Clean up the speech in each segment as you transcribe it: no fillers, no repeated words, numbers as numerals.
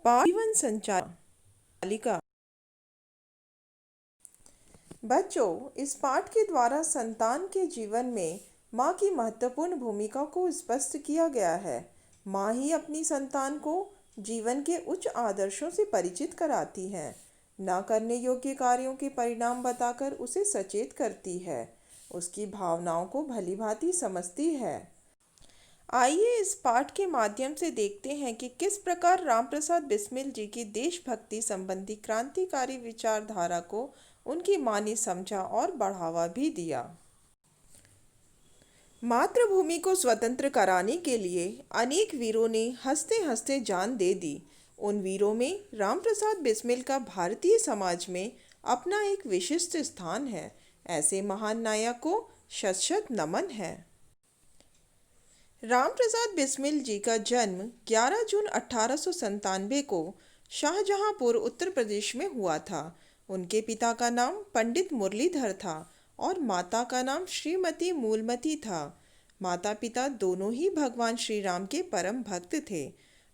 जीवन संचालिका। बच्चों, इस पाठ के द्वारा संतान के जीवन में माँ की महत्वपूर्ण भूमिका को स्पष्ट किया गया है। माँ ही अपनी संतान को जीवन के उच्च आदर्शों से परिचित कराती है, न करने योग्य कार्यों के परिणाम बताकर उसे सचेत करती है, उसकी भावनाओं को भलीभांति समझती है। आइए इस पाठ के माध्यम से देखते हैं कि किस प्रकार रामप्रसाद बिस्मिल जी की देशभक्ति संबंधी क्रांतिकारी विचारधारा को उनकी माँ ने समझा और बढ़ावा भी दिया। मातृभूमि को स्वतंत्र कराने के लिए अनेक वीरों ने हंसते हंसते जान दे दी। उन वीरों में रामप्रसाद बिस्मिल का भारतीय समाज में अपना एक विशिष्ट स्थान है। ऐसे महान नायक को शत शत नमन है। रामप्रसाद बिस्मिल जी का जन्म 11 जून 1897 को शाहजहांपुर उत्तर प्रदेश में हुआ था। उनके पिता का नाम पंडित मुरलीधर था और माता का नाम श्रीमती मूलमती था। माता पिता दोनों ही भगवान श्री राम के परम भक्त थे,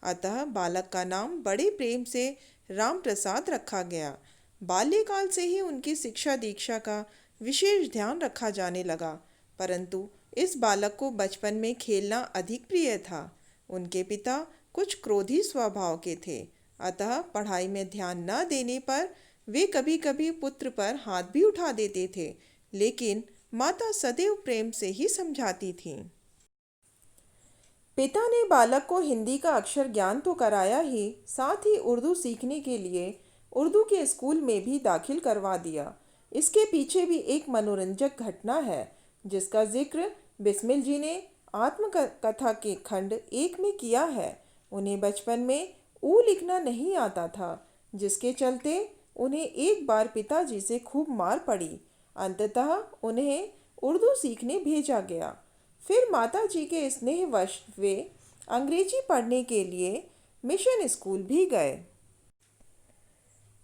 अतः बालक का नाम बड़े प्रेम से राम प्रसाद रखा गया। बाल्यकाल से ही उनकी शिक्षा दीक्षा का विशेष ध्यान रखा जाने लगा, परंतु इस बालक को बचपन में खेलना अधिक प्रिय था। उनके पिता कुछ क्रोधी स्वभाव के थे, अतः पढ़ाई में ध्यान न देने पर वे कभी कभी पुत्र पर हाथ भी उठा देते थे, लेकिन माता सदैव प्रेम से ही समझाती थीं। पिता ने बालक को हिंदी का अक्षर ज्ञान तो कराया ही, साथ ही उर्दू सीखने के लिए उर्दू के स्कूल में भी दाखिल करवा दिया। इसके पीछे भी एक मनोरंजक घटना है, जिसका जिक्र बिस्मिल जी ने आत्मकथा के खंड 1 में किया है। उन्हें बचपन में ऊ लिखना नहीं आता था, जिसके चलते उन्हें एक बार पिताजी से खूब मार पड़ी। अंततः उन्हें उर्दू सीखने भेजा गया। फिर माताजी के स्नेहवश वे अंग्रेजी पढ़ने के लिए मिशन स्कूल भी गए।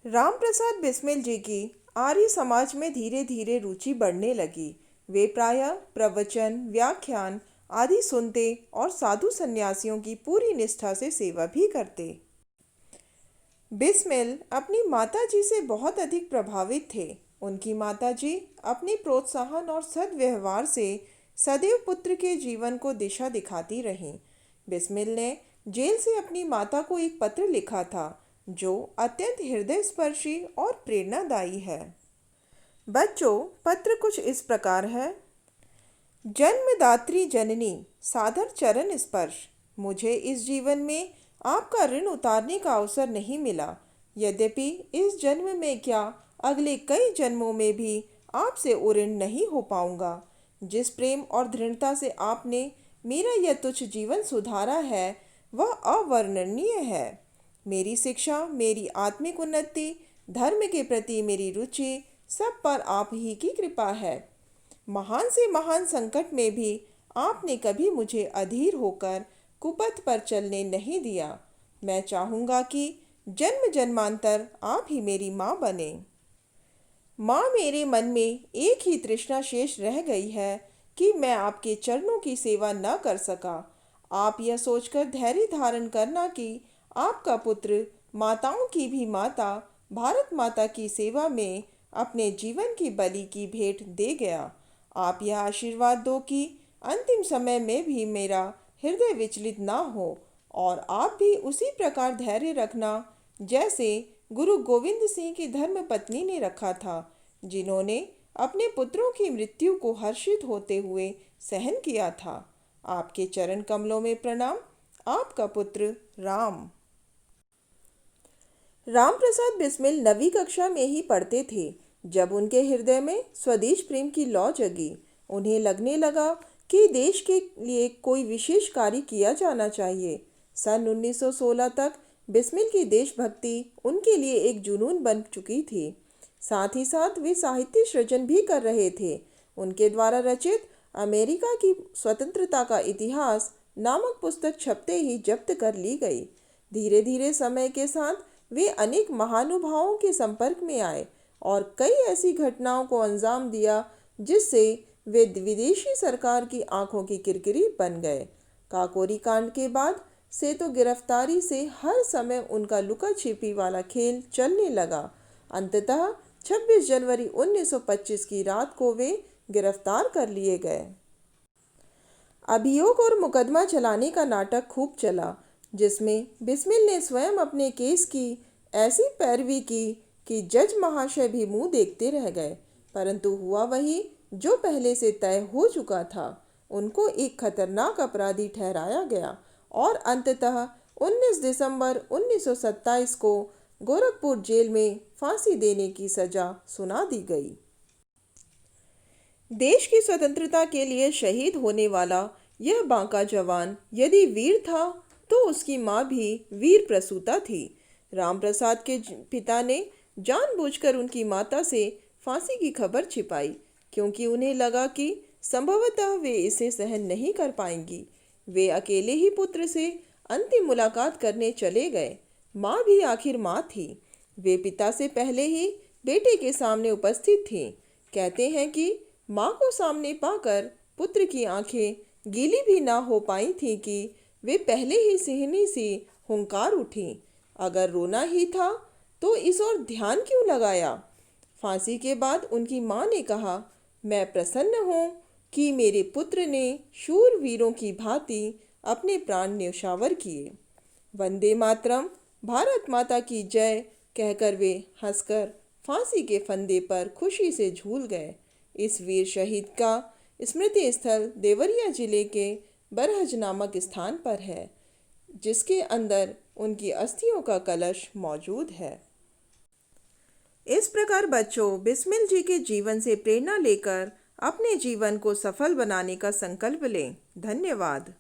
रामप्रसाद बिस्मिल जी की आर्य समाज में धीरे धीरे रुचि बढ़ने लगी। वे प्रायः प्रवचन, व्याख्यान आदि सुनते और साधु सन्यासियों की पूरी निष्ठा से सेवा भी करते। बिस्मिल अपनी माताजी से बहुत अधिक प्रभावित थे। उनकी माताजी अपने प्रोत्साहन और सद्व्यवहार से सदैव पुत्र के जीवन को दिशा दिखाती रहीं। बिस्मिल ने जेल से अपनी माता को एक पत्र लिखा था, जो अत्यंत हृदय स्पर्शी और प्रेरणादायी है। बच्चों, पत्र कुछ इस प्रकार है। जन्मदात्री जननी, सादर चरण स्पर्श। मुझे इस जीवन में आपका ऋण उतारने का अवसर नहीं मिला, यद्यपि इस जन्म में क्या अगले कई जन्मों में भी आपसे उऋण नहीं हो पाऊंगा। जिस प्रेम और दृढ़ता से आपने मेरा यह तुच्छ जीवन सुधारा है, वह अवर्णनीय है। मेरी शिक्षा, मेरी आत्मिक उन्नति, धर्म के प्रति मेरी रुचि, सब पर आप ही की कृपा है। महान से महान संकट में भी आपने कभी मुझे अधीर होकर कुपथ पर चलने नहीं दिया। मैं चाहूँगा कि जन्म जन्मांतर आप ही मेरी माँ बने। माँ, मेरे मन में एक ही तृष्णा शेष रह गई है कि मैं आपके चरणों की सेवा न कर सका। आप यह सोचकर धैर्य धारण करना कि आपका पुत्र माताओं की भी माता भारत माता की सेवा में अपने जीवन की बलि की भेंट दे गया। आप यह आशीर्वाद दो कि अंतिम समय में भी मेरा हृदय विचलित ना हो, और आप भी उसी प्रकार धैर्य रखना जैसे गुरु गोविंद सिंह की धर्म पत्नी ने रखा था, जिन्होंने अपने पुत्रों की मृत्यु को हर्षित होते हुए सहन किया था। आपके चरण कमलों में प्रणाम। आपका पुत्र राम। रामप्रसाद बिस्मिल 9वीं कक्षा में ही पढ़ते थे जब उनके हृदय में स्वदेश प्रेम की लौ जगी। उन्हें लगने लगा कि देश के लिए कोई विशेष कार्य किया जाना चाहिए। सन 1916 तक बिस्मिल की देशभक्ति उनके लिए एक जुनून बन चुकी थी। साथ ही साथ वे साहित्य सृजन भी कर रहे थे। उनके द्वारा रचित अमेरिका की स्वतंत्रता का इतिहास नामक पुस्तक छपते ही जब्त कर ली गई। धीरे धीरे समय के साथ वे अनेक महानुभावों के संपर्क में आए और कई ऐसी घटनाओं को अंजाम दिया जिससे वे विदेशी सरकार की आंखों की किरकिरी बन गए। काकोरी कांड के बाद से तो गिरफ्तारी से हर समय उनका लुका छिपी वाला खेल चलने लगा। अंततः 26 जनवरी 1925 की रात को वे गिरफ्तार कर लिए गए। अभियोग और मुकदमा चलाने का नाटक खूब चला, जिसमें बिस्मिल ने स्वयं अपने केस की ऐसी पैरवी की कि जज महाशय भी मुंह देखते रह गए। परंतु हुआ वही जो पहले से तय हो चुका था। उनको एक खतरनाक अपराधी ठहराया गया और अंततः 19 दिसंबर 1927 को गोरखपुर जेल में फांसी देने की सजा सुना दी गई। देश की स्वतंत्रता के लिए शहीद होने वाला यह बांका जवान यदि वीर था तो उसकी माँ भी वीर प्रसूता थी। रामप्रसाद के पिता ने जानबूझकर उनकी माता से फांसी की खबर छिपाई, क्योंकि उन्हें लगा कि संभवतः वे इसे सहन नहीं कर पाएंगी। वे अकेले ही पुत्र से अंतिम मुलाकात करने चले गए। माँ भी आखिर माँ थी। वे पिता से पहले ही बेटे के सामने उपस्थित थीं। कहते हैं कि माँ को सामने पाकर पुत्र की आंखें गीली भी ना हो पाई थी कि वे पहले ही सिहनी सी हुंकार उठी। अगर रोना ही था तो इस ओर ध्यान क्यों लगाया। फांसी के बाद उनकी माँ ने कहा, मैं प्रसन्न हूँ कि मेरे पुत्र ने शूर वीरों की भांति अपने प्राण न्यौछावर किए। वंदे मातरम, भारत माता की जय कहकर वे हंसकर फांसी के फंदे पर खुशी से झूल गए। इस वीर शहीद का स्मृति स्थल देवरिया जिले के बरहज नामक स्थान पर है, जिसके अंदर उनकी अस्थियों का कलश मौजूद है। इस प्रकार बच्चों, बिस्मिल जी के जीवन से प्रेरणा लेकर अपने जीवन को सफल बनाने का संकल्प लें। धन्यवाद।